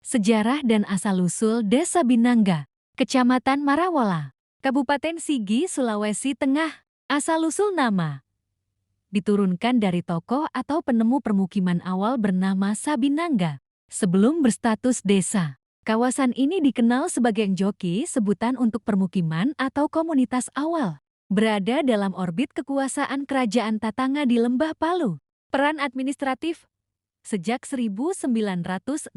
Sejarah dan asal-usul Desa Binangga, Kecamatan Marawola, Kabupaten Sigi, Sulawesi Tengah. Asal-usul nama diturunkan dari tokoh atau penemu permukiman awal bernama Sabinangga. Sebelum berstatus desa, kawasan ini dikenal sebagai Njoki, sebutan untuk permukiman atau komunitas awal. Berada dalam orbit kekuasaan Kerajaan Tatanga di Lembah Palu. Peran administratif sejak 1964,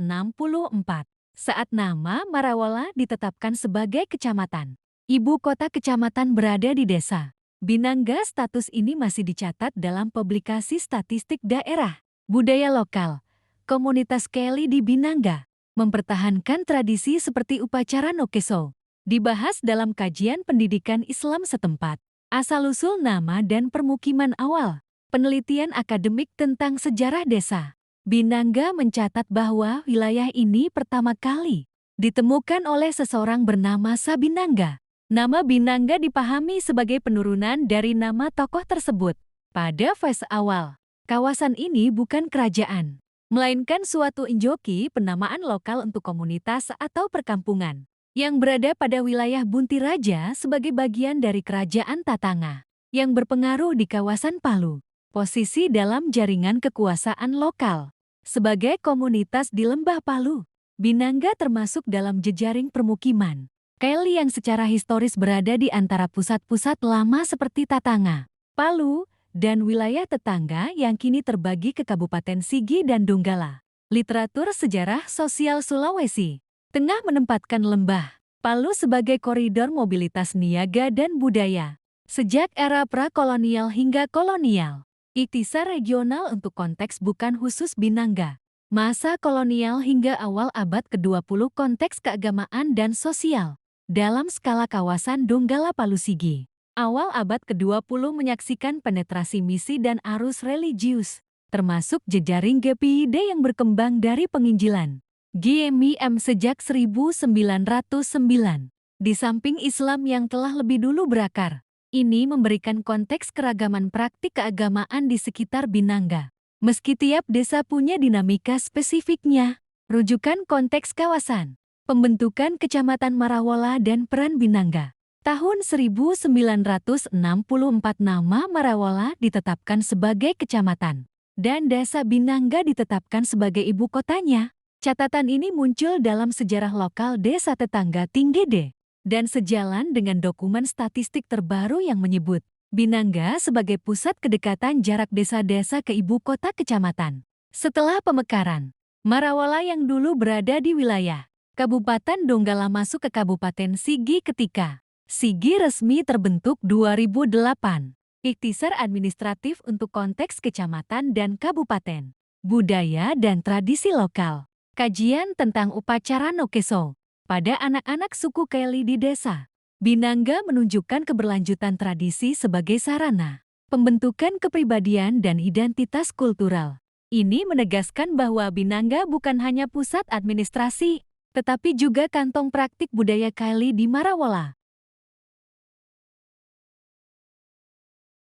saat nama Marawola ditetapkan sebagai kecamatan. Ibu kota kecamatan berada di desa Binangga. Status ini masih dicatat dalam publikasi statistik daerah. Budaya lokal, komunitas Keli di Binangga mempertahankan tradisi seperti upacara Nokeso. Dibahas dalam kajian pendidikan Islam setempat. Asal-usul nama dan permukiman awal. Penelitian akademik tentang sejarah desa Binangga mencatat bahwa wilayah ini pertama kali ditemukan oleh seseorang bernama Sabinangga. Nama Binangga dipahami sebagai penurunan dari nama tokoh tersebut. Pada fase awal, kawasan ini bukan kerajaan, melainkan suatu Njoki, penamaan lokal untuk komunitas atau perkampungan, yang berada pada wilayah Buntiraja sebagai bagian dari Kerajaan Tatanga, yang berpengaruh di kawasan Palu. Posisi dalam jaringan kekuasaan lokal. Sebagai komunitas di Lembah Palu, Binangga termasuk dalam jejaring permukiman Keli yang secara historis berada di antara pusat-pusat lama seperti Tatanga, Palu, dan wilayah tetangga yang kini terbagi ke Kabupaten Sigi dan Donggala. Literatur sejarah sosial Sulawesi Tengah menempatkan Lembah Palu sebagai koridor mobilitas niaga dan budaya sejak era prakolonial hingga kolonial. Ikhtisar regional untuk konteks bukan khusus Binangga. Masa kolonial hingga awal abad ke-20 konteks keagamaan dan sosial. Dalam skala kawasan Donggala Palu Sigi. Awal abad ke-20 menyaksikan penetrasi misi dan arus religius, termasuk jejaring GPID yang berkembang dari penginjilan GMIM sejak 1909. Di samping Islam yang telah lebih dulu berakar, ini memberikan konteks keragaman praktik keagamaan di sekitar Binangga. Meski tiap desa punya dinamika spesifiknya, rujukan konteks kawasan, pembentukan Kecamatan Marawola dan peran Binangga. Tahun 1964 nama Marawola ditetapkan sebagai kecamatan, dan Desa Binangga ditetapkan sebagai ibu kotanya. Catatan ini muncul dalam sejarah lokal desa tetangga Tinggede, dan sejalan dengan dokumen statistik terbaru yang menyebut Binangga sebagai pusat kedekatan jarak desa-desa ke ibu kota kecamatan. Setelah pemekaran, Marawola yang dulu berada di wilayah Kabupaten Donggala masuk ke Kabupaten Sigi ketika Sigi resmi terbentuk 2008. Ikhtisar administratif untuk konteks kecamatan dan kabupaten. Budaya dan tradisi lokal. Kajian tentang upacara Nokeso pada anak-anak suku Keli di desa Binangga menunjukkan keberlanjutan tradisi sebagai sarana pembentukan kepribadian dan identitas kultural. Ini menegaskan bahwa Binangga bukan hanya pusat administrasi, tetapi juga kantong praktik budaya Keli di Marawola.